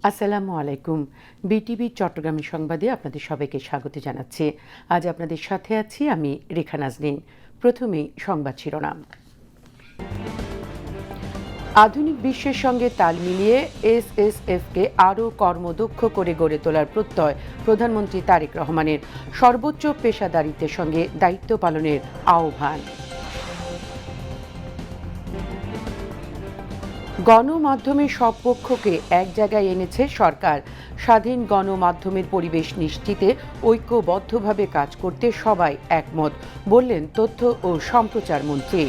আসসালামু আলাইকুম। বিটিভি চট্টগ্রামের সংবাদে আপনাদের সবাইকে স্বাগত জানাচ্ছি। আজ আপনাদের সাথে আছি আমি রেখা নাজনীন। প্রথমেই সংবাদ শিরোনাম। আধুনিক বিশ্বের সঙ্গে তাল মিলিয়ে এসএসএফকে আরও কর্মদক্ষ করে গড়ে তোলার প্রত্যয় প্রধানমন্ত্রী তারেক রহমানের। সর্বোচ্চ পেশাদারিত্বের সঙ্গে দায়িত্ব পালনের আহ্বান। গণমাধ্যমের সব পক্ষকে এক জায়গায় এনেছে সরকার। স্বাধীন গণমাধ্যমের পরিবেশ নিশ্চিতে ঐক্যবদ্ধভাবে কাজ করতে সবাই একমত, বললেন তথ্য ও সম্প্রচার মন্ত্রী।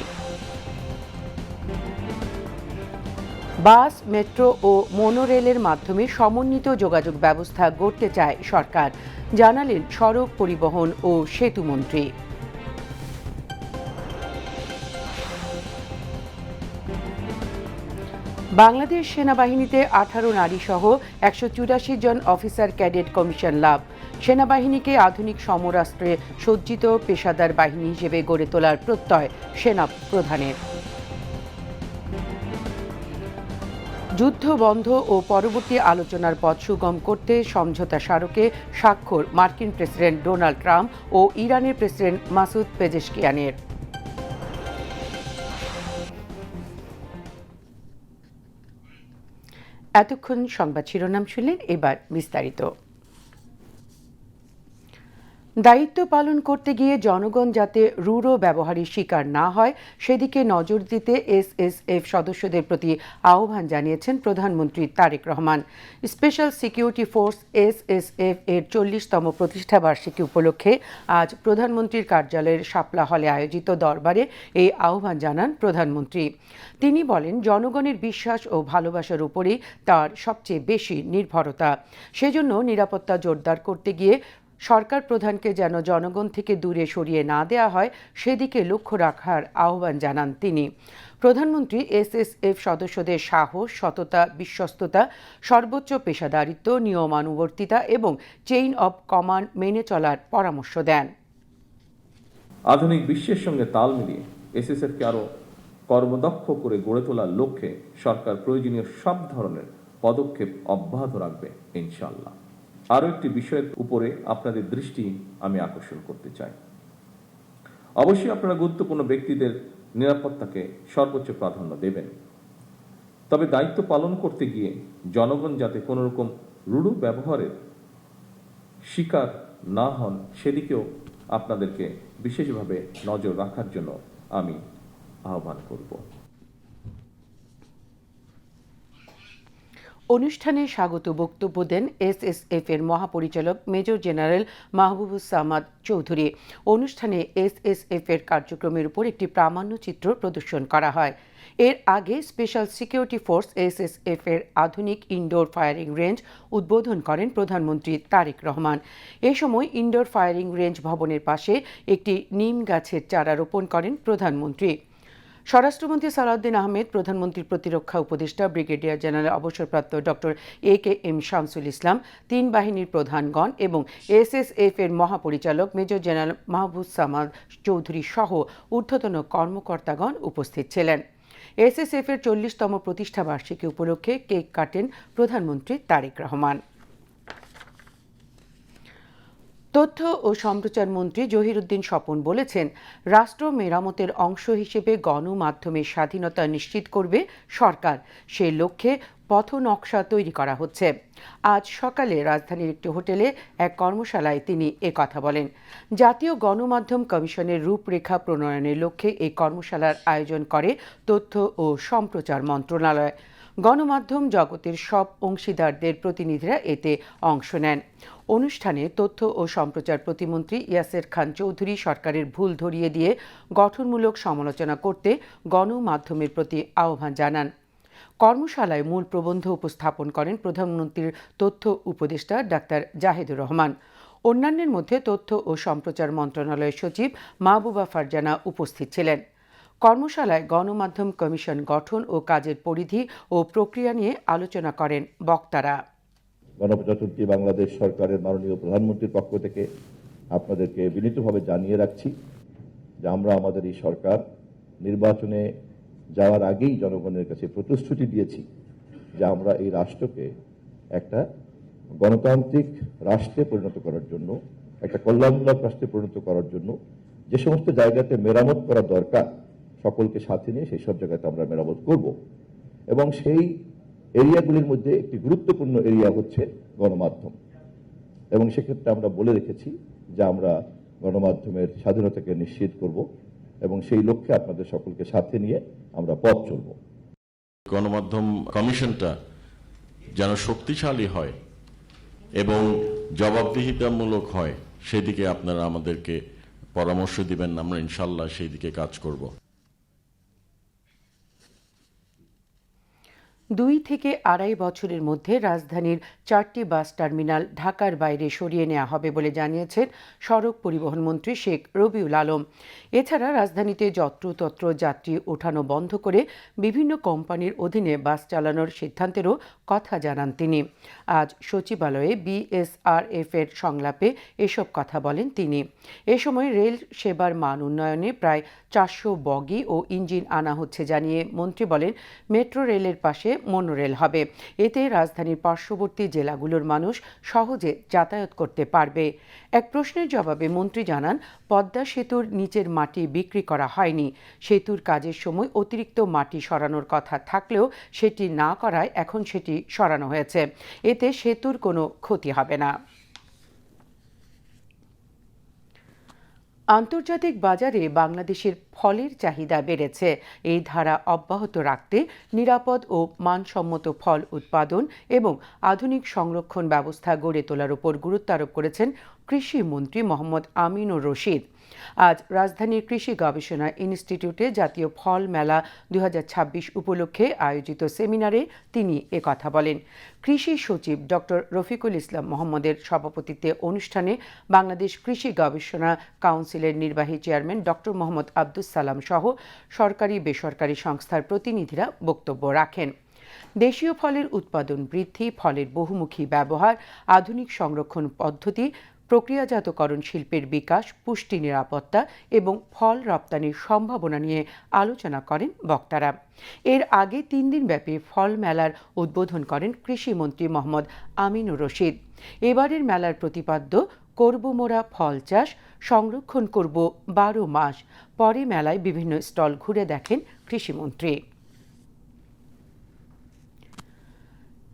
বাস, মেট্রো ও মোনোরেলের মাধ্যমে সমন্বিত যোগাযোগ ব্যবস্থা গড়তে চায় সরকার, জানালেন সড়ক পরিবহন ও সেতুমন্ত্রী। বাংলাদেশ সেনাবাহিনীতে 18 নারী সহ 184 জন অফিসার ক্যাডেট কমিশন লাভ। সেনাবাহিনীকে আধুনিক সমরাস্ত্রে সজ্জিত পেশাদার বাহিনী হিসেবে গড়ে তোলার প্রত্যয় সেনা প্রধানের। যুদ্ধ বন্ধ ও পরবর্তী আলোচনার পথ সুগম করতে সমঝোতা স্মারকে স্বাক্ষর মার্কিন প্রেসিডেন্ট ডোনাল্ড ট্রাম্প ও ইরানের প্রেসিডেন্ট মাসুদ পেজেশকিয়ানের। এতক্ষণ সংবাদ শিরোনাম শুনলেন, এবার বিস্তারিত। দায়িত্ব পালন করতে গিয়ে জনগণ যাতে রূঢ় ব্যবহারের শিকার না হয় সেদিকে নজর দিতে এসএসএফ সদস্যদের প্রতি আহ্বান জানিয়েছেন প্রধানমন্ত্রী Tarek Rahman. Special security force SSF এর 40তম প্রতিষ্ঠাবার্ষিকী উপলক্ষে আজ প্রধানমন্ত্রীর কার্যালয়ের শাপলা হলে আয়োজিত দরবারে এই আহ্বান জানান প্রধানমন্ত্রী। তিনি বলেন, জনগণের বিশ্বাস ও ভালোবাসার উপরেই তার সবচেয়ে বেশি নির্ভরতা। সেজন্য নিরাপত্তা জোরদার করতে গিয়ে সরকার প্রধানকে যেন জনগণ থেকে দূরে সরিয়ে না দেওয়া হয় সেদিকে লক্ষ্য রাখার আহ্বান জানান তিনি। প্রধানমন্ত্রী এসএসএফ সদস্যদের সাহস, সততা, বিশ্বস্ততা, সর্বোচ্চ পেশাদারিত্ব, নিয়মানুবর্তিতা এবং চেইন অব কমান্ড মেনে চলার পরামর্শ দেন। আধুনিক বিশ্বের সঙ্গে তাল মিলিয়ে এসএসএফকে আরও কর্মদক্ষ করে গড়ে তোলার লক্ষ্যে সরকার প্রয়োজনীয় সব ধরনের পদক্ষেপ অব্যাহত রাখবে ইনশাআল্লাহ। আরও একটি বিষয়ের উপরে আপনাদের দৃষ্টি আমি আকর্ষণ করতে চাই। অবশ্যই আপনারা গুরুত্বপূর্ণ ব্যক্তিদের নিরাপত্তাকে সর্বোচ্চ প্রাধান্য দেবেন, তবে দায়িত্ব পালন করতে গিয়ে জনগণ যাতে কোনো রকম রূঢ় ব্যবহারের শিকার না হন সেদিকেও আপনাদেরকে বিশেষভাবে নজর রাখার জন্য আমি আহ্বান করব। অনুষ্ঠানে স্বাগত বক্তব্য দেন এসএসএফ এর মহাপরিচালক মেজর জেনারেল মাহবুবুজ্জামান চৌধুরী। অনুষ্ঠানে এসএসএফ এর কার্যক্রমের উপর একটি প্রামাণ্যচিত্র প্রদর্শন করা হয়। এর আগে স্পেশাল সিকিউরিটি ফোর্স এসএসএফ এর আধুনিক ইনডোর ফায়ারিং রেঞ্জ উদ্বোধন করেন প্রধানমন্ত্রী তারেক রহমান। এ সময় ইনডোর ফায়ারিং রেঞ্জ ভবনের পাশে একটি নিম গাছের চারা রোপণ করেন প্রধানমন্ত্রী। স্বরাষ্ট্রমন্ত্রী সালাউদ্দিন আহমেদ, প্রধানমন্ত্রীর প্রতিরক্ষা উপদেষ্টা ব্রিগেডিয়ার জেনারেল অবসরপ্রাপ্ত ডক্টর এ.কে.এম. শামসুল ইসলাম, তিন বাহিনীর প্রধানগণ এবং এসএসএফ এর মহাপরিচালক মেজর জেনারেল মাহবুবুজ্জামান চৌধুরী সহ ঊর্ধ্বতন কর্মকর্তাগণ উপস্থিত ছিলেন। এসএসএফ এর 40তম প্রতিষ্ঠাবার্ষিকী উপলক্ষে কেক কাটেন প্রধানমন্ত্রী তারেক রহমান। তথ্য ও সম্প্রচার মন্ত্রী জহিরুদ্দিন স্বপন বলেছেন, রাষ্ট্র মেরামতের অংশ হিসেবে গণমাধ্যমের স্বাধীনতা নিশ্চিত করবে সরকার। সে লক্ষ্যে পথনকশা তৈরি করা হচ্ছে। আজ সকালে রাজধানীর একটি হোটেলে এক কর্মশালায় তিনি কথা বলেন। জাতীয় গণমাধ্যম কমিশনের রূপরেখা প্রণয়নের লক্ষ্যে এই কর্মশালার আয়োজন করে তথ্য ও সম্প্রচার মন্ত্রণালয়। গণমাধ্যম জগতের সব অংশীদারদের প্রতিনিধিরা এতে অংশ নেন। অনুষ্ঠানে তথ্য ও সম্প্রচার প্রতিমন্ত্রী ইয়াসের খান চৌধুরী সরকারের ভুল ধরিয়ে দিয়ে গঠনমূলক সমালোচনা করতে গণমাধ্যমের প্রতি আহ্বান জানান। কর্মশালায় মূল প্রবন্ধ উপস্থাপন করেন প্রধানমন্ত্রীর তথ্য উপদেষ্টা ডাক্তার জাহেদুর রহমান। অন্যান্যের মধ্যে তথ্য ও সম্প্রচার মন্ত্রণালয়ের সচিব মাহবুবা ফারজানা উপস্থিত ছিলেন। কর্মশালায় গণমাধ্যম কমিশন গঠন ও কাজের পরিধি ও প্রক্রিয়া নিয়ে আলোচনা করেন বক্তারা। গণপ্রজাতন্ত্রী বাংলাদেশ সরকারের মাননীয় প্রধানমন্ত্রীর পক্ষ থেকে আপনাদেরকে বিনীতভাবে জানিয়ে রাখছি যে আমরা আমাদের এই সরকার নির্বাচনে যাওয়ার আগেই জনগণের কাছে প্রতিশ্রুতি দিয়েছি যে আমরা এই রাষ্ট্রকে একটা গণতান্ত্রিক রাষ্ট্রে পরিণত করার জন্য, একটা কল্যাণমূলক রাষ্ট্রে পরিণত করার জন্য যে সমস্ত জায়গাতে মেরামত করা দরকার সকলকে সাথে নিয়ে সেই সব জায়গাতে আমরা মেরামত করব। এবং সেই এরিয়াগুলির মধ্যে একটি গুরুত্বপূর্ণ এরিয়া হচ্ছে গণমাধ্যম। এবং সেক্ষেত্রে আমরা বলে রেখেছি যে আমরা গণমাধ্যমের স্বাধীনতাকে নিশ্চিত করব এবং সেই লক্ষ্যে আপনাদের সকলকে সাথে নিয়ে আমরা পথ চলব। গণমাধ্যম কমিশনটা যেন শক্তিশালী হয় এবং জবাবদিহিতামূলক হয়, সেদিকে আপনারা আমাদেরকে পরামর্শ দিবেন, আমরা ইনশাল্লাহ সেই দিকে কাজ করব। 2 থেকে 2.5 বছরের মধ্যে রাজধানীর 4টি বাস টার্মিনাল ঢাকার বাইরে সরিয়ে নেওয়া হবে বলে জানিয়েছেন সড়ক পরিবহন মন্ত্রী শেখ রবিউল আলম। এছাড়া রাজধানীতে যত্রতত্র যাত্রী ওঠানো বন্ধ করে বিভিন্ন কোম্পানির অধীনে বাস চালানোর সিদ্ধান্তেরও কথা জানান তিনি। আজ সচিবালয়ে বিএসআরএফ এর সংলাপে এসব কথা বলেন তিনি। এ সময় রেল সেবার মান উন্নয়নে প্রায় 400 বগি ও ইঞ্জিন আনা হচ্ছে জানিয়ে মন্ত্রী বলেন, মেট্রো রেলের পাশে মনোরেল হবে। এতে রাজধানীর পার্শ্ববর্তী জেলাগুলোর মানুষ সহজে যাতায়াত করতে পারবে। এক প্রশ্নের জবাবে মন্ত্রী জানান, পদ্মা সেতুর নিচের মাটি বিক্রি করা হয়নি। সেতুর কাজের সময় অতিরিক্ত মাটি সরানোর কথা থাকলেও সেটি না করায় এখন সেটি সরানো হয়েছে। এতে সেতুর কোনো ক্ষতি হবে না। আন্তর্জাতিক বাজারে বাংলাদেশের ফলের চাহিদা বেড়েছে। এই ধারা অব্যাহত রাখতে নিরাপদ ও মানসম্মত ফল উৎপাদন এবং আধুনিক সংরক্ষণ ব্যবস্থা গড়ে তোলার উপর গুরুত্ব আরোপ করেছেন কৃষিমন্ত্রী মোহাম্মদ আমিনুর রশিদ। আজ রাজধানীর কৃষি গবেষণা ইনস্টিটিউটে জাতীয় ফল মেলা 2026 উপলক্ষে আয়োজিত সেমিনারে তিনি একথা বলেন। কৃষি সচিব ডক্টর রফিকুল ইসলাম মোহাম্মদের সভাপতিত্বে অনুষ্ঠানে বাংলাদেশ কৃষি গবেষণা কাউন্সিলের নির্বাহী চেয়ারম্যান ডক্টর মোহাম্মদ আব্দুস সালাম সহ সরকারি বেসরকারি সংস্থার প্রতিনিধিরা বক্তব্য রাখেন। দেশীয় ফলের উৎপাদন বৃদ্ধি, ফলের বহুমুখী ব্যবহার, আধুনিক সংরক্ষণ পদ্ধতি, প্রক্রিয়াজাতকরণ শিল্পের বিকাশ, পুষ্টি নিরাপত্তা এবং ফল রপ্তানির সম্ভাবনা নিয়ে আলোচনা করেন বক্তারা। এর আগে 3 দিনব্যাপী ফল মেলার উদ্বোধন করেন কৃষিমন্ত্রী মোহাম্মদ আমিনুর রশিদ। এবারের মেলার প্রতিপাদ্য, করব মোরা ফল চাষ, সংরক্ষণ করব 12 মাস। পরে মেলায় বিভিন্ন স্টল ঘুরে দেখেন কৃষিমন্ত্রী।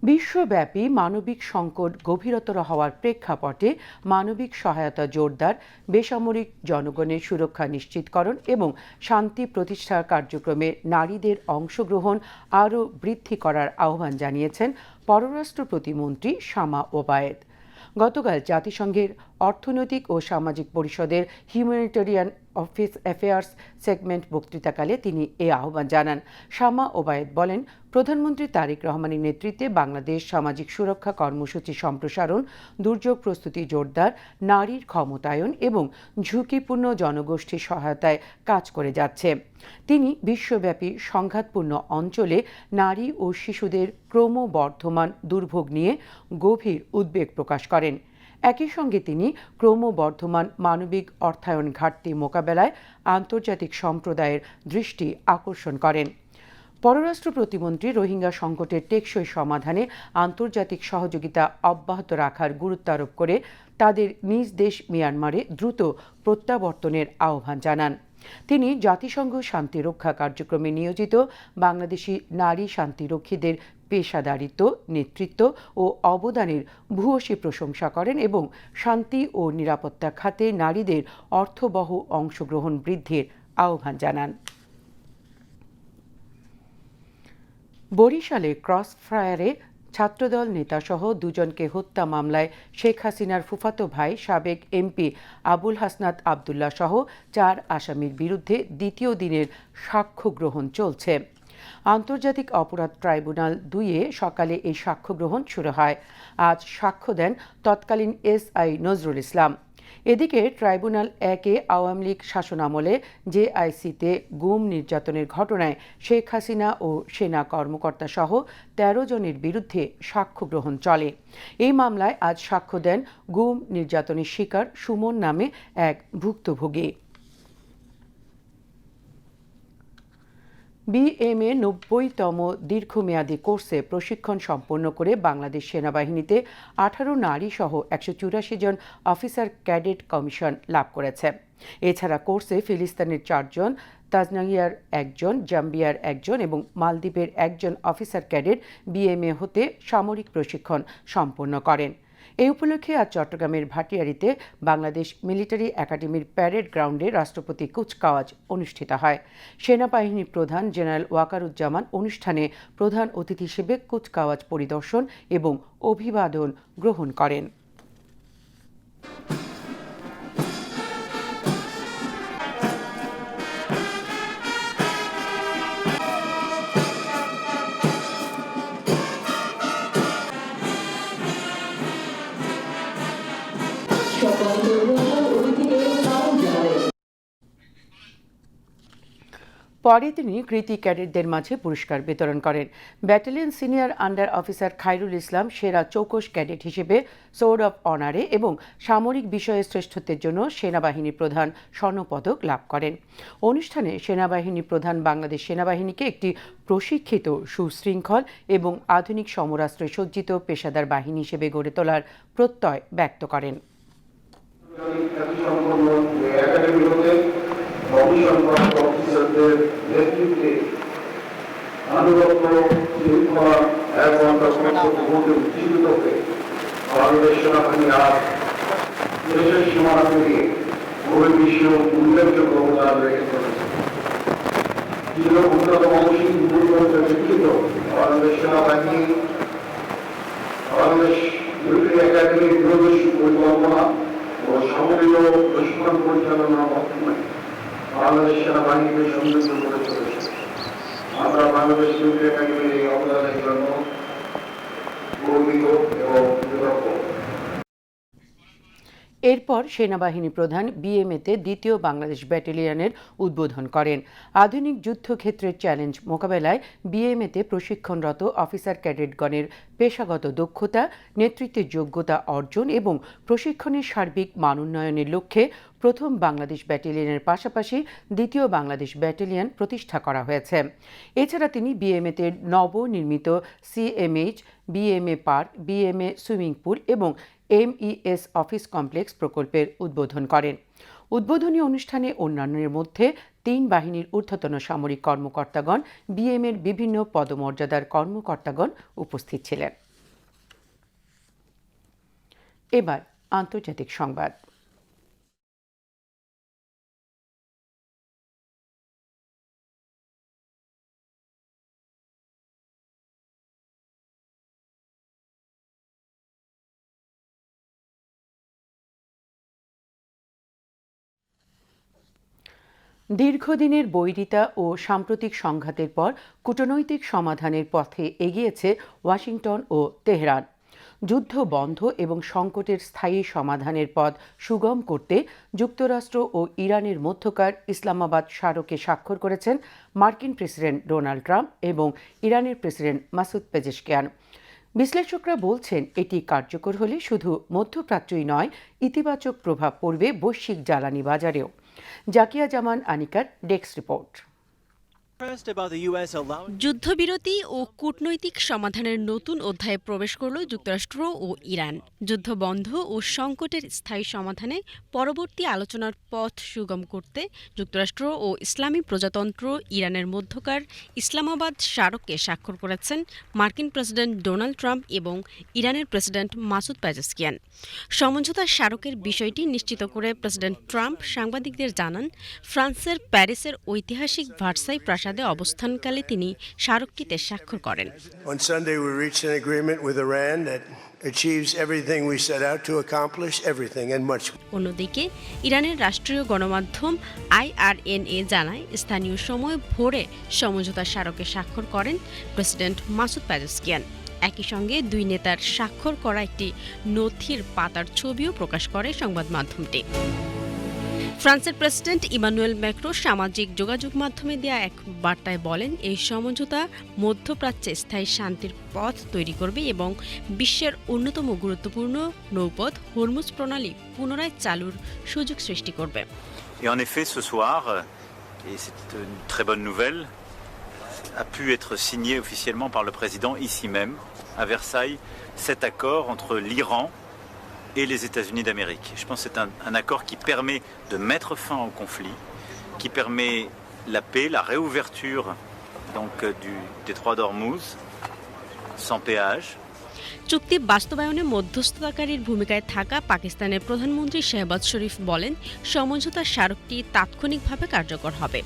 বিশ্বব্যাপী মানবিক সংকট গভীরতর হওয়ার প্রেক্ষাপটে মানবিক সহায়তা জোরদার, বেসামরিক জনগণের সুরক্ষা নিশ্চিতকরণ এবং শান্তি প্রতিষ্ঠার কার্যক্রমে নারীদের অংশগ্রহণ আরও বৃদ্ধি করার আহ্বান জানিয়েছেন পররাষ্ট্র প্রতিমন্ত্রী শামা ওবায়েদ। গতকাল জাতিসংঘের অর্থনৈতিক ও সামাজিক পরিষদের হিউম্যানিটেরিয়ান অ্যাফেয়ার্স সেগমেন্ট বক্তৃতাকালে তিনি এ আহ্বান জানান। শামা ওবায়েদ বলেন, প্রধানমন্ত্রী তারেক রহমানের নেতৃত্বে বাংলাদেশ সামাজিক সুরক্ষা কর্মসূচি সম্প্রসারণ, দুর্যোগ প্রস্তুতি জোরদার, নারীর ক্ষমতায়ন এবং ঝুঁকিপূর্ণ জনগোষ্ঠীর সহায়তায় কাজ করে যাচ্ছে। তিনি বিশ্বব্যাপী সংঘাতপূর্ণ অঞ্চলে নারী ও শিশুদের ক্রমবর্ধমান দুর্ভোগ নিয়ে গভীর উদ্বেগ প্রকাশ করেন। একই সঙ্গে তিনি ক্রমবর্ধমান মানবিক অর্থায়ন ঘাটতি মোকাবেলায় আন্তর্জাতিক সম্প্রদায়ের দৃষ্টি আকর্ষণ করেন। পররাষ্ট্র প্রতিমন্ত্রী রোহিঙ্গা সংকটের টেকসই সমাধানে আন্তর্জাতিক সহযোগিতা অব্যাহত রাখার গুরুত্ব আরোপ করে তাদের নিজ দেশ মিয়ানমারে দ্রুত প্রত্যাবর্তনের আহ্বান জানান। তিনি জাতিসংঘ শান্তিরক্ষা কার্যক্রমে নিয়োজিত বাংলাদেশি নারী শান্তিরক্ষীদের পেশাদারিত্ব, নেতৃত্ব ও অবদানের ভূয়সী প্রশংসা করেন এবং শান্তি ও নিরাপত্তা খাতে নারীদের অর্থবহ অংশগ্রহণ বৃদ্ধির আহ্বান জানান। বরিশালে ক্রসফায়ারে ছাত্রদল নেতাসহ 2 জনকে হত্যা মামলায় শেখ হাসিনার ফুফাতো ভাই সাবেক এমপি আবুল হাসনাত আবদুল্লাহ সহ 4 আসামির বিরুদ্ধে দ্বিতীয় দিনের সাক্ষ্য গ্রহণ চলছে। আন্তর্জাতিক অপরাধ ট্রাইব্যুনাল 2-এ সকালে এই সাক্ষ্য গ্রহণ শুরু হয়। আজ সাক্ষ্য দেন তৎকালীন এসআই নজরুল ইসলাম। এদিকে ট্রাইব্যুনাল 1-এ আওয়ামী লীগ শাসনামলে জেআইসিতে গুম নির্যাতনের ঘটনায় শেখ হাসিনা ও সেনা কর্মকর্তা সহ 13 জনের বিরুদ্ধে সাক্ষ্য গ্রহণ চলে। এই মামলায় আজ সাক্ষ্য দেন গুম নির্যাতনের শিকার সুমন নামে এক ভুক্তভোগী। বিএমএ 90তম দীর্ঘমেয়াদী কোর্সে প্রশিক্ষণ সম্পন্ন করে বাংলাদেশ সেনাবাহিনীতে 18 নারী সহ 184 জন অফিসার ক্যাডেট কমিশন লাভ করেছে। এছাড়া কোর্সে ফিলিস্তিনের 4 জন, তানজানিয়ার 1 জন, জাম্বিয়ার 1 জন এবং মালদ্বীপের 1 জন অফিসার ক্যাডেট বিএমএ হতে সামরিক প্রশিক্ষণ সম্পন্ন করেন। এই উপলক্ষে আজ চট্টগ্রামের ভাটিয়ারীতে বাংলাদেশ মিলিটারি একাডেমির প্যারেড গ্রাউন্ডে রাষ্ট্রপতি কুচকাওয়াজ অনুষ্ঠিত হয়। সেনাবাহিনী প্রধান জেনারেল ওয়াকারুজ্জামান অনুষ্ঠানে প্রধান অতিথি হিসেবে কুচকাওয়াজ পরিদর্শন এবং অভিবাদন গ্রহণ করেন। পরে তিনি কৃতী ক্যাডেটদের মাঝে পুরস্কার বিতরণ করেন। Battalion senior under officer Khairul Islam সেরা চৌকস ক্যাডেট হিসেবে সোর্ড অব অনারে এবং সামরিক বিষয়ে শ্রেষ্ঠত্বের জন্য সেনাবাহিনী প্রধান স্বর্ণপদক লাভ করেন। অনুষ্ঠানে সেনাবাহিনী প্রধান বাংলাদেশ সেনাবাহিনীকে একটি প্রশিক্ষিত, সুশৃঙ্খল এবং আধুনিক সমরাস্ত্রে সজ্জিত পেশাদার বাহিনী হিসেবে গড়ে তোলার প্রত্যয় ব্যক্ত করেন। অফিসারদের নেতৃত্বে আনুগত্য, শৃঙ্খলা এবং উজ্জীবিত হয়ে বাংলাদেশ সেনাবাহিনী আজ দেশের সীমানা পেরিয়ে বহির্বিশ্ব উল্লেখযোগ্য অবদান রেখে চলেছে। অন্যতম শিক্ষিত বাংলাদেশ সেনাবাহিনী বাংলাদেশ মিলিটারি একাডেমির দূরদর্শী পরিকল্পনা ও সামরিক প্রশিক্ষণ পরিচালনার মাধ্যমে বাংলাদেশ সেনাবাহিনীকে সমৃদ্ধ করে চলেছে। আমরা বাংলাদেশ মিলিটারি একাডেমির এই অবদানের জন্য গর্বিত এবং কৃতজ্ঞ। এরপর সেনাবাহিনী প্রধান বিএমএতে দ্বিতীয় বাংলাদেশ ব্যাটালিয়নের উদ্বোধন করেন। আধুনিক যুদ্ধক্ষেত্রের চ্যালেঞ্জ মোকাবেলায় বিএমএতে প্রশিক্ষণরত অফিসার ক্যাডেটগণের পেশাগত দক্ষতা, নেতৃত্বের যোগ্যতা অর্জন এবং প্রশিক্ষণের সার্বিক মানোন্নয়নের লক্ষ্যে প্রথম বাংলাদেশ ব্যাটালিয়নের পাশাপাশি দ্বিতীয় বাংলাদেশ ব্যাটালিয়ন প্রতিষ্ঠা করা হয়েছে। এছাড়া তিনি বিএমএতে নবনির্মিত CMH, BMA park, BMA swimming pool এবং এমইএস অফিস কমপ্লেক্স প্রকল্পের উদ্বোধন করেন। উদ্বোধনী অনুষ্ঠানে অন্যান্যের মধ্যে 3 বাহিনীর ঊর্ধ্বতন সামরিক কর্মকর্তাগণ, বিএমএর বিভিন্ন পদমর্যাদার কর্মকর্তাগণ উপস্থিত ছিলেন। এবার আন্তর্জাতিক সংবাদ। দীর্ঘদিনের বৈরিতা ও সাম্প্রতিক সংঘাতের পর কূটনৈতিক সমাধানের পথে এগিয়েছে ওয়াশিংটন ও তেহরান। যুদ্ধ বন্ধ এবং সংকটের স্থায়ী সমাধানের পথ সুগম করতে যুক্তরাষ্ট্র ও ইরানের মধ্যকার ইসলামাবাদ স্মারকে স্বাক্ষর করেছেন মার্কিন প্রেসিডেন্ট ডোনাল্ড ট্রাম্প এবং ইরানের প্রেসিডেন্ট মাসুদ পেজেশকিয়ান। বিশ্লেষকরা বলছেন, এটি কার্যকর হলে শুধু মধ্যপ্রাচ্যই নয়, ইতিবাচক প্রভাব পড়বে বৈশ্বিক জ্বালানি বাজারেও। জাকিয়া জামান আনিকার ডেস্ক রিপোর্ট। যুদ্ধবিরতি ও কূটনৈতিক সমাধানের নতুন অধ্যায়ে প্রবেশ করল যুক্তরাষ্ট্র ও ইরান। যুদ্ধ বন্ধ ও সংকটের স্থায়ী সমাধানে পরবর্তী আলোচনার পথ সুগম করতে যুক্তরাষ্ট্র ও ইসলামী প্রজাতন্ত্র ইরানের মধ্যকার ইসলামাবাদ স্মারকে স্বাক্ষর করেছেন মার্কিন প্রেসিডেন্ট ডোনাল্ড ট্রাম্প এবং ইরানের প্রেসিডেন্ট মাসুদ পেজেশকিয়ান। সমঝোতা স্মারকের বিষয়টি নিশ্চিত করে প্রেসিডেন্ট ট্রাম্প সাংবাদিকদের জানান, ফ্রান্সের প্যারিসের ঐতিহাসিক ভার্সাই প্রাসাদে অবস্থানকালে তিনি স্মারকটিতে স্বাক্ষর করেন। On Sunday we reached an agreement with Iran that achieves everything we set out to accomplish, everything and much. অন্যদিকে ইরানের রাষ্ট্রীয় গণমাধ্যম IRNA জানায়, স্থানীয় সময় ভোরে সমঝোতা স্মারকে স্বাক্ষর করেন প্রেসিডেন্ট মাসুদ পেজেশকিয়ান। একই সঙ্গে দুই নেতার স্বাক্ষর করা একটি নথির পাতার ছবিও প্রকাশ করে সংবাদ মাধ্যমটি। ফ্রান্সের প্রেসিডেন্ট ইমানুয়েল ম্যাক্রো সামাজিক যোগাযোগ মাধ্যমে দেয়া এক বার্তায় বলেন, এই সমঝোতা মধ্যপ্রাচ্যে স্থায়ী শান্তির পথ তৈরি করবে এবং বিশ্বের অন্যতম গুরুত্বপূর্ণ নৌপথ হরমুজ প্রণালী পুনরায় চালুর সুযোগ সৃষ্টি করবে। Et en effet, ce soir, et c'est une très bonne nouvelle, a pu être signé officiellement par le président ici même, à Versailles, cet accord entre l'Iran et les États-Unis d'Amérique. Je pense que c'est un accord qui permet de mettre fin au conflit, qui permet la paix, la réouverture donc, du détroit d'Ormuz, sans péage. চুক্তি বাস্তবায়নে মধ্যস্থতাকারীর ভূমিকায় থাকা পাকিস্তানের প্রধানমন্ত্রী শেহবাজ শরীফ বলেন, সমঝোতার স্মারকটি তাৎক্ষণিকভাবে কার্যকর হবে।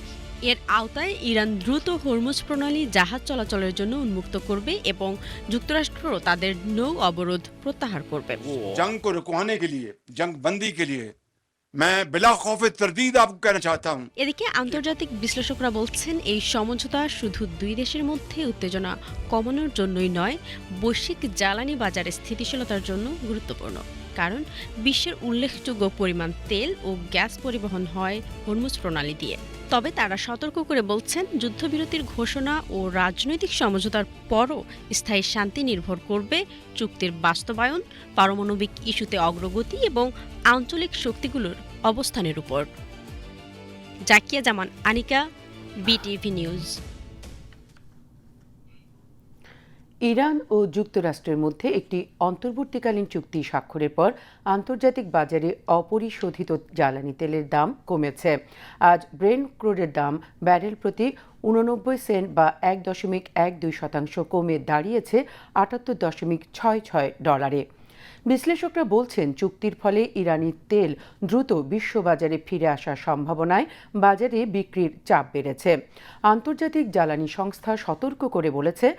এর আওতায় ইরান দ্রুত হরমুজ প্রণালী জাহাজ চলাচলের জন্য উন্মুক্ত করবে এবং যুক্তরাষ্ট্র তাদের নৌ অবরোধ প্রত্যাহার করবে। जंग को रुकवाने के लिए, जंग बंदी के लिए मैं बिला खौफ तरदीद आपको कहना चाहता हूं। এদিকে আন্তর্জাতিক বিশ্লেষকরা বলছেন, এই সমঝোতা শুধু দুই দেশের মধ্যে উত্তেজনা কমানোর জন্যই নয়, বৈশ্বিক জ্বালানি বাজারে স্থিতিশীলতার জন্য গুরুত্বপূর্ণ। কারণ বিশ্বের উল্লেখযোগ্য পরিমাণ তেল ও গ্যাস পরিবহন হয় হরমুজ প্রণালী দিয়ে। তবে তারা সতর্ক করে বলছেন, যুদ্ধবিরতির ঘোষণা ও রাজনৈতিক সমঝোতার পরও স্থায়ী শান্তি নির্ভর করবে চুক্তির বাস্তবায়ন, পারমাণবিক ইস্যুতে অগ্রগতি এবং আঞ্চলিক শক্তিগুলোর অবস্থানের উপর। জাকিয়া জামান আনিকা, বিটিভি নিউজ। ইরান ও যুক্তরাষ্ট্রের মধ্যে একটি অন্তর্বর্তীকালীন চুক্তি স্বাক্ষরের পর আন্তর্জাতিক বাজারে অপরিশোধিত জ্বালানি তেলের দাম কমেছে। আজ ব্রেন্ট ক্রুডের দাম ব্যারেল প্রতি 89 সেন্ট বা 1.12% কমে দাঁড়িয়েছে $78.66। বিশ্লেষকরা বলছেন, চুক্তির ফলে ইরানি তেল দ্রুত বিশ্ববাজারে ফিরে আসার সম্ভাবনায় বাজারে বিক্রির চাপ বেড়েছে। আন্তর্জাতিক জ্বালানি সংস্থা সতর্ক করে বলেছে,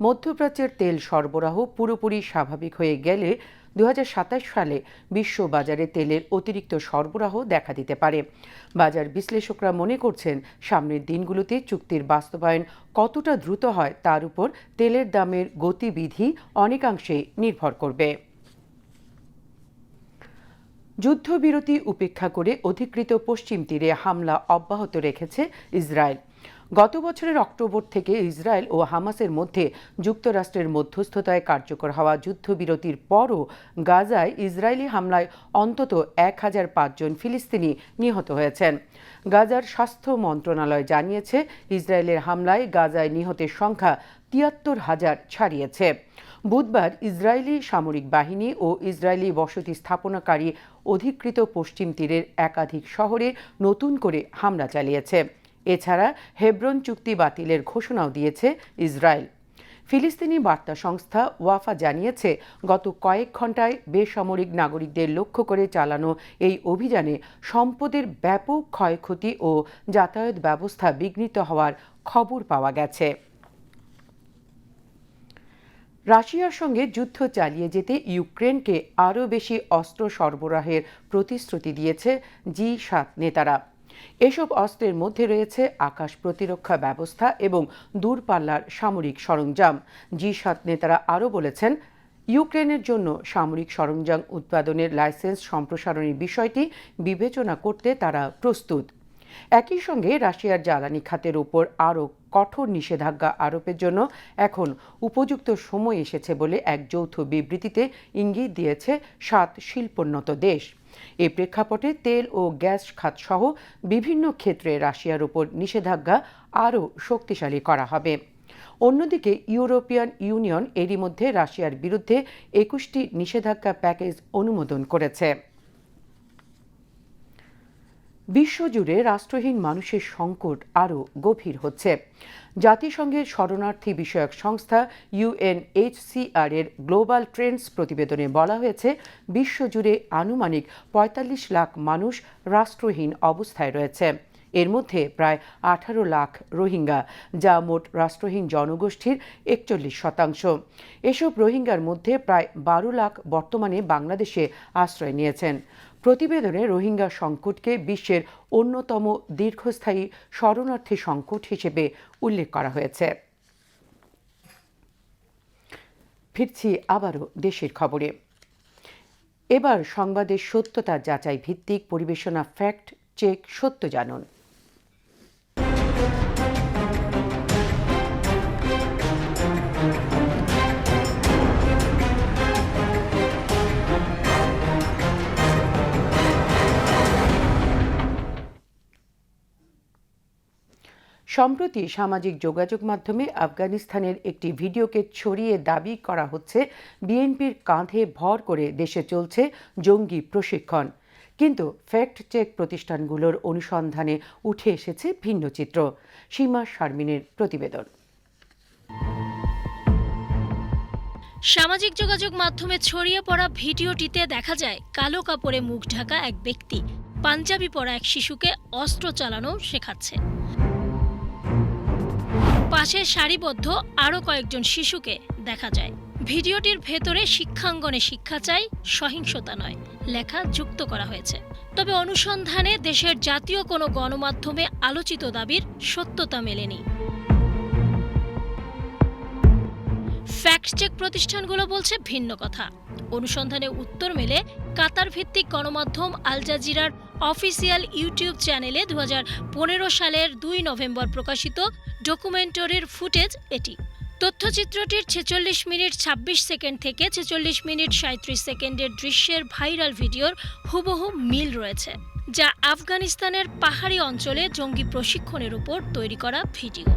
মধ্যপ্রাচ্যের তেল সরবরাহ পুরোপুরি স্বাভাবিক হয়ে গেলে 2027 সালে বিশ্ববাজারে তেলের অতিরিক্ত সরবরাহ দেখা দিতে পারে। বাজার বিশ্লেষকরা মনে করছেন, সামনের দিনগুলোতে চুক্তির বাস্তবায়ন কতটা দ্রুত হয় তার উপর তেলের দামের গতিবিধি অনেকাংশে নির্ভর করবে। যুদ্ধবিরতি উপেক্ষা করে অধিকৃত পশ্চিম তীরে হামলা অব্যাহত রেখেছে ইসরায়েল। গত বছরের অক্টোবর থেকে ইসরায়েল ও হামাসের মধ্যে যুক্তরাষ্ট্রের মধ্যস্থতায় কার্যকর হওয়া যুদ্ধবিরতির পরও গাজায় ইসরায়েলি হামলায় অন্তত 1005 জন ফিলিস্তিনি নিহত হয়েছেন। গাজার স্বাস্থ্য মন্ত্রণালয় জানিয়েছে, ইসরায়েলের হামলায় গাজায় নিহতের সংখ্যা 73,000 ছাড়িয়েছে। বুধবার ইসরায়েলি সামরিক বাহিনী ও ইসরায়েলি বসতি স্থাপনাকারী অধিকৃত পশ্চিম তীরের একাধিক শহরে নতুন করে হামলা চালিয়েছে। এছাড়া হেব্রন চুক্তি বাতিলের ঘোষণাও দিয়েছে ইসরায়েল। ফিলিস্তিনি বার্তা সংস্থা ওয়াফা জানিয়েছে, গত কয়েক ঘণ্টায় বেসামরিক নাগরিকদের লক্ষ্য করে চালানো এই অভিযানে সম্পদের ব্যাপক ক্ষয়ক্ষতি ও যাতায়াত ব্যবস্থা বিঘ্নিত হওয়ার খবর পাওয়া গেছে। রাশিয়ার সঙ্গে যুদ্ধ চালিয়ে যেতে ইউক্রেনকে আরও বেশি অস্ত্র সরবরাহের প্রতিশ্রুতি দিয়েছে জি7 নেতারা। এসব অস্ত্রের মধ্যে রয়েছে আকাশ প্রতিরক্ষা ব্যবস্থা এবং দূরপাল্লার সামরিক সরঞ্জাম। জি7 নেতারা আরও বলেছেন, ইউক্রেনের জন্য সামরিক সরঞ্জাম উৎপাদনের লাইসেন্স সম্প্রসারণের বিষয়টি বিবেচনা করতে তারা প্রস্তুত। একই সঙ্গে রাশিয়ার জ্বালানি খাতের উপর আরও কঠোর নিষেধাজ্ঞা আরোপের জন্য এখন উপযুক্ত সময় এসেছে বলে এক যৌথ বিবৃতিতে ইঙ্গিত দিয়েছে 7 শিল্পোন্নত দেশ। এই প্রেক্ষাপটে তেল ও গ্যাস খাতসহ বিভিন্ন ক্ষেত্রে রাশিয়ার উপর নিষেধাজ্ঞা আরও শক্তিশালী করা হবে। অন্যদিকে ইউরোপিয়ান ইউনিয়ন এরই মধ্যে রাশিয়ার বিরুদ্ধে 21টি নিষেধাজ্ঞা প্যাকেজ অনুমোদন করেছে। বিশ্বজুড়ে রাষ্ট্রহীন মানুষের সংকট আরও গভীর হচ্ছে। জাতিসংঘের শরণার্থী বিষয়ক সংস্থা UNHCR এর গ্লোবাল ট্রেন্ডস প্রতিবেদনে বলা হয়েছে, বিশ্বজুড়ে আনুমানিক 45 লাখ মানুষ রাষ্ট্রহীন অবস্থায় রয়েছে। এর মধ্যে প্রায় 18 লাখ রোহিঙ্গা, যা মোট রাষ্ট্রহীন জনগোষ্ঠীর 41%। এসব রোহিঙ্গার মধ্যে প্রায় 12 লাখ বর্তমানে বাংলাদেশে আশ্রয় নিয়েছেন। প্রতিবেদনে রোহিঙ্গা সংকটকে বিশ্বের অন্যতম দীর্ঘস্থায়ী শরণার্থী সংকট হিসেবে উল্লেখ করা হয়েছে। ফিরছি আবারও দেশের খবরে। এবার সংবাদের সত্যতা যাচাই ভিত্তিক পরিবেশনা ফ্যাক্ট চেক সত্য জানুন। সম্প্রতি সামাজিক যোগাযোগ মাধ্যমে আফগানিস্তানের একটি ভিডিওকে ছড়িয়ে দাবি করা হচ্ছে বিএনপির কাঁধে ভর করে দেশে চলছে জঙ্গি প্রশিক্ষণ। কিন্তু ফ্যাক্ট চেক প্রতিষ্ঠানগুলোর অনুসন্ধানে উঠে এসেছে ভিন্ন চিত্র। সীমা শারমিনের প্রতিবেদন। সামাজিক যোগাযোগ মাধ্যমে ছড়িয়ে পড়া ভিডিওটিতে দেখা যায় কালো কাপড়ে মুখ ঢাকা এক ব্যক্তি পাঞ্জাবি পরা এক শিশুকে অস্ত্র চালানো শেখাচ্ছে। পাশে সারিবদ্ধ আরও কয়েকজন শিশুকে দেখা যায়। ভিডিওটির ভেতরে শিক্ষাঙ্গনে শিক্ষা চাই, সহিংসতা নয় লেখা যুক্ত করা হয়েছে। তবে অনুসন্ধানে দেশের জাতীয় কোনো গণমাধ্যমে আলোচিত দাবির সত্যতা মেলেনি। ফ্যাক্ট চেক প্রতিষ্ঠানগুলো বলছে ভিন্ন কথা। অনুসন্ধানে উত্তর মেলে কাতার ভিত্তিক গণমাধ্যম আল জাজিরার অফিসিয়াল ইউটিউব চ্যানেলে 2015 সালের 2 নভেম্বর প্রকাশিত ডকুমেন্টারির ফুটেজ এটি। তথ্যচিত্রটির 46 মিনিট 26 সেকেন্ড থেকে 46 মিনিট 37 সেকেন্ডের দৃশ্যের ভাইরাল ভিডিওর হুবহু মিল রয়েছে, যা আফগানিস্তানের পাহাড়ি অঞ্চলে জঙ্গি প্রশিক্ষণের উপর তৈরি করা ভিডিও।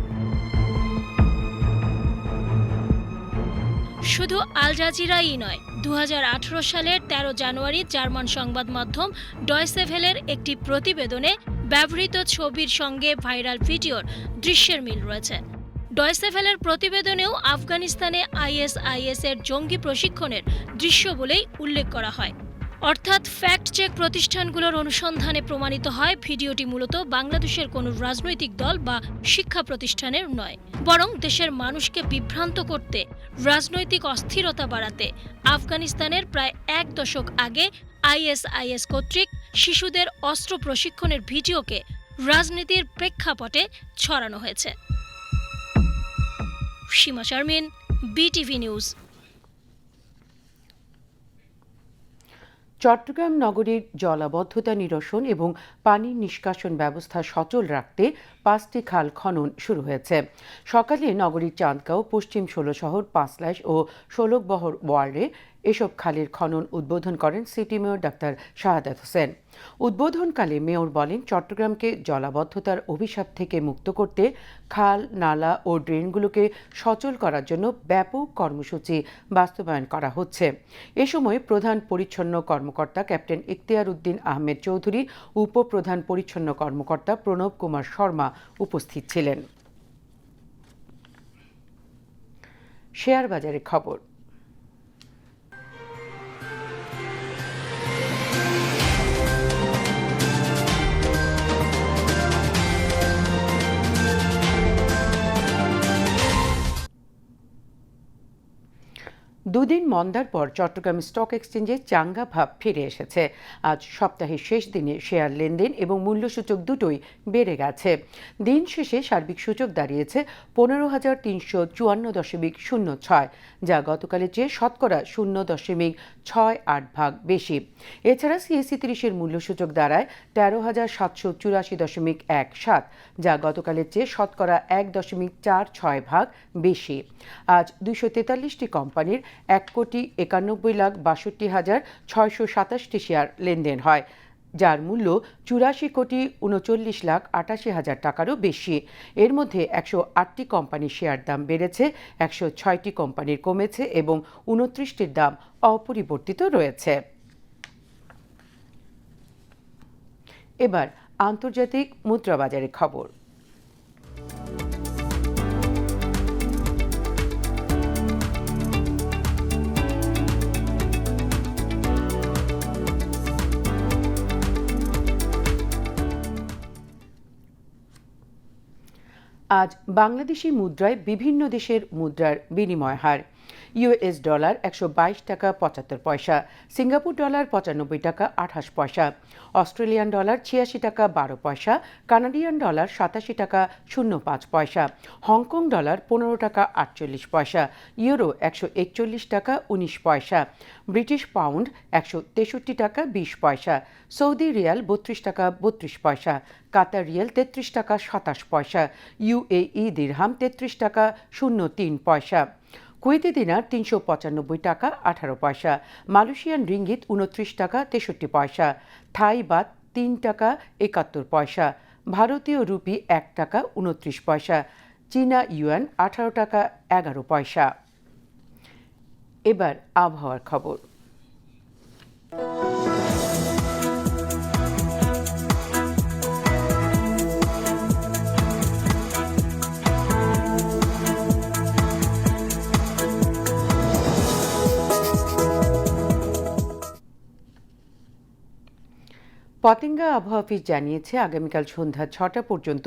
শুধু আল জাজিরাই নয়, 2018 সালের 13 জানুয়ারি জার্মান সংবাদ মাধ্যম ডয়চে ভেলের একটি প্রতিবেদনে ব্যবহৃত ছবির সঙ্গে ভাইরাল ভিডিওর দৃশ্যের মিল রয়েছে। ডয়চে ভেলের প্রতিবেদনেও আফগানিস্তানে আইএসআইএস এর জঙ্গি প্রশিক্ষণের দৃশ্য বলেই উল্লেখ করা হয়। অর্থাৎ ফ্যাক্ট চেক প্রতিষ্ঠানগুলোর অনুসন্ধানে প্রমাণিত হয় ভিডিওটি মূলত বাংলাদেশের কোনো রাজনৈতিক দল বা শিক্ষা প্রতিষ্ঠানের নয়, বরং দেশের মানুষকে বিভ্রান্ত করতে, রাজনৈতিক অস্থিরতা বাড়াতে আফগানিস্তানের প্রায় 1 দশক আগে আইএসআইএস কর্তৃক শিশুদের অস্ত্র প্রশিক্ষণের ভিডিওকে রাজনীতির প্রেক্ষাপটে ছড়ানো হয়েছে। সীমা শারমিন, বিটিভি নিউজ। চট্টগ্রাম নগরীর জলাবদ্ধতা নিরসন এবং পানি নিষ্কাশন ব্যবস্থা সচল রাখতে 5টি খাল খনন শুরু হয়েছে। সকালে নগরীর চাঁদগাঁও, পশ্চিম ষোলশহর, পাঁচলাইশ ও ষোলকবহর ওয়ার্ডে এসব খালের খনন উদ্বোধন করেন city mayor doctor Shahadat Hossain. উদ্বোধনকালে mayor বলেন, চট্টগ্রামকে জলাবদ্ধতার অভিশাপ থেকে মুক্ত করতে খাল, নালা ও ড্রেনগুলোকে সচল করার জন্য ব্যাপক কর্মসূচি বাস্তবায়ন করা হচ্ছে। এ সময় প্রধান পরিচ্ছন্ন কর্মকর্তা ক্যাপ্টেন ইখতিয়ার উদ্দিন আহমেদ চৌধুরী, উপপ্রধান পরিচ্ছন্ন কর্মকর্তা প্রণব কুমার শর্মা উপস্থিত ছিলেন। শেয়ার বাজারে খবর। দুদিন মন্দার পর চট্টগ্রাম স্টক এক্সচেঞ্জে চাঙ্গা ভাব ফিরে এসেছে। আজ সপ্তাহের শেষ দিনে শেয়ার লেনদেন এবং মূল্যসূচক দুটোই বেড়ে গেছে। দিন শেষে সার্বিক সূচক দাঁড়িয়েছে 15,354.06, যা গতকালের চেয়ে শতকরা 0.68 বেশি। এছাড়া সিএসসি 30-এর মূল্যসূচক দাঁড়ায় 13,784.17, যা গতকালের চেয়ে শতকরা 1.46 বেশি। আজ 243টি কোম্পানির 1,91,62,62,627 শেয়ার লেনদেন হয়, যার মূল্য 84,39,88,000 টাকারও বেশি। এর মধ্যে 108টি কোম্পানির শেয়ার দাম বেড়েছে, 106টি কোম্পানির কমেছে এবং 29টির দাম অপরিবর্তিত রয়েছে। এবার আন্তর্জাতিক মুদ্রাবাজারে খবর। আজ বাংলাদেশি মুদ্রায় বিভিন্ন দেশের মুদ্রার বিনিময় হার। ইউএস ডলার 122 টাকা 75 পয়সা, সিঙ্গাপুর ডলার 95 টাকা 28 পয়সা, অস্ট্রেলিয়ান ডলার 86 টাকা 12 পয়সা, কানাডিয়ান ডলার 87 টাকা 05 পয়সা, হংকং ডলার 15 টাকা 48 পয়সা, ইউরো 141 টাকা 19 পয়সা, ব্রিটিশ পাউন্ড 163 টাকা 20 পয়সা, সৌদি রিয়াল 32 টাকা 32 পয়সা, কাতার রিয়াল 33 টাকা 27 পয়সা, ইউএই দিরহাম 33 টাকা 03 পয়সা, কুয়েতি দিনার 395 টাকা 18 পয়সা, মালয়েশিয়ান রিঙ্গিত 29 টাকা 63 পয়সা, থাই বাত 3 টাকা 71 পয়সা, ভারতীয় রুপি 1 টাকা 29 পয়সা, চীনা ইউয়ান 18 টাকা 11 পয়সা। এবার আবহাওয়ার খবর। পতেঙ্গা আবহাওয়া অফিস জানিয়েছে, আগামীকাল সন্ধ্যা 6টা পর্যন্ত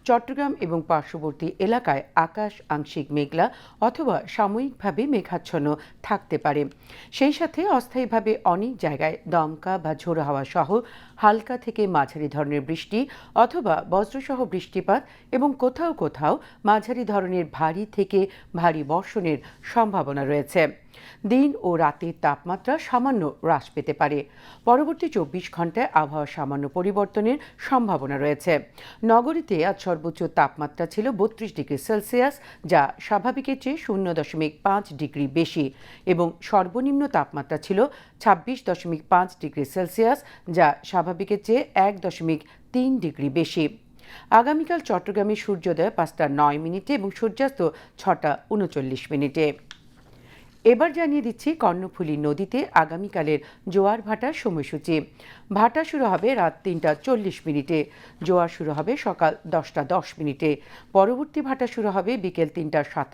চট্টগ্রাম এবং পার্শ্ববর্তী এলাকায় আকাশ আংশিক মেঘলা অথবা সাময়িকভাবে মেঘাচ্ছন্ন থাকতে পারে। সেই সাথে অস্থায়ীভাবে অনেক জায়গায় দমকা বা ঝোড়ো হাওয়া সহ হালকা থেকে মাঝারি ধরনের বৃষ্টি অথবা বজ্রসহ বৃষ্টিপাত এবং কোথাও কোথাও মাঝারি ধরনের ভারী থেকে ভারী বর্ষণের সম্ভাবনা রয়েছে। দিন ও রাতের তাপমাত্রা সামান্য হ্রাস পেতে পারে। পরবর্তী 24 ঘন্টায় আবহাওয়া সামান্য পরিবর্তনের সম্ভাবনা রয়েছে। নগরীতে আজ সর্বোচ্চ তাপমাত্রা ছিল 32 ডিগ্রি সেলসিয়াস, যা স্বাভাবিকের চেয়ে 0.5 ডিগ্রি বেশি, এবং সর্বনিম্ন তাপমাত্রা ছিল 26.5 ডিগ্রি সেলসিয়াস, যা স্বাভাবিকের চেয়ে 1.3 ডিগ্রি বেশি। আগামীকাল চট্টগ্রামে সূর্যোদয় 5টা 9 মিনিটে এবং সূর্যাস্ত 6টা 39 মিনিটে। এবার জানিয়ে দিচ্ছি কর্ণফুলী নদীতে আগামীকালের জোয়ার ভাটার সময়সূচি। ভাটা শুরু হবে রাত 3টা 40 মিনিটে, জোয়ার শুরু হবে সকাল 10টা 10 মিনিটে, পরবর্তী ভাটা শুরু হবে বিকেল 3টা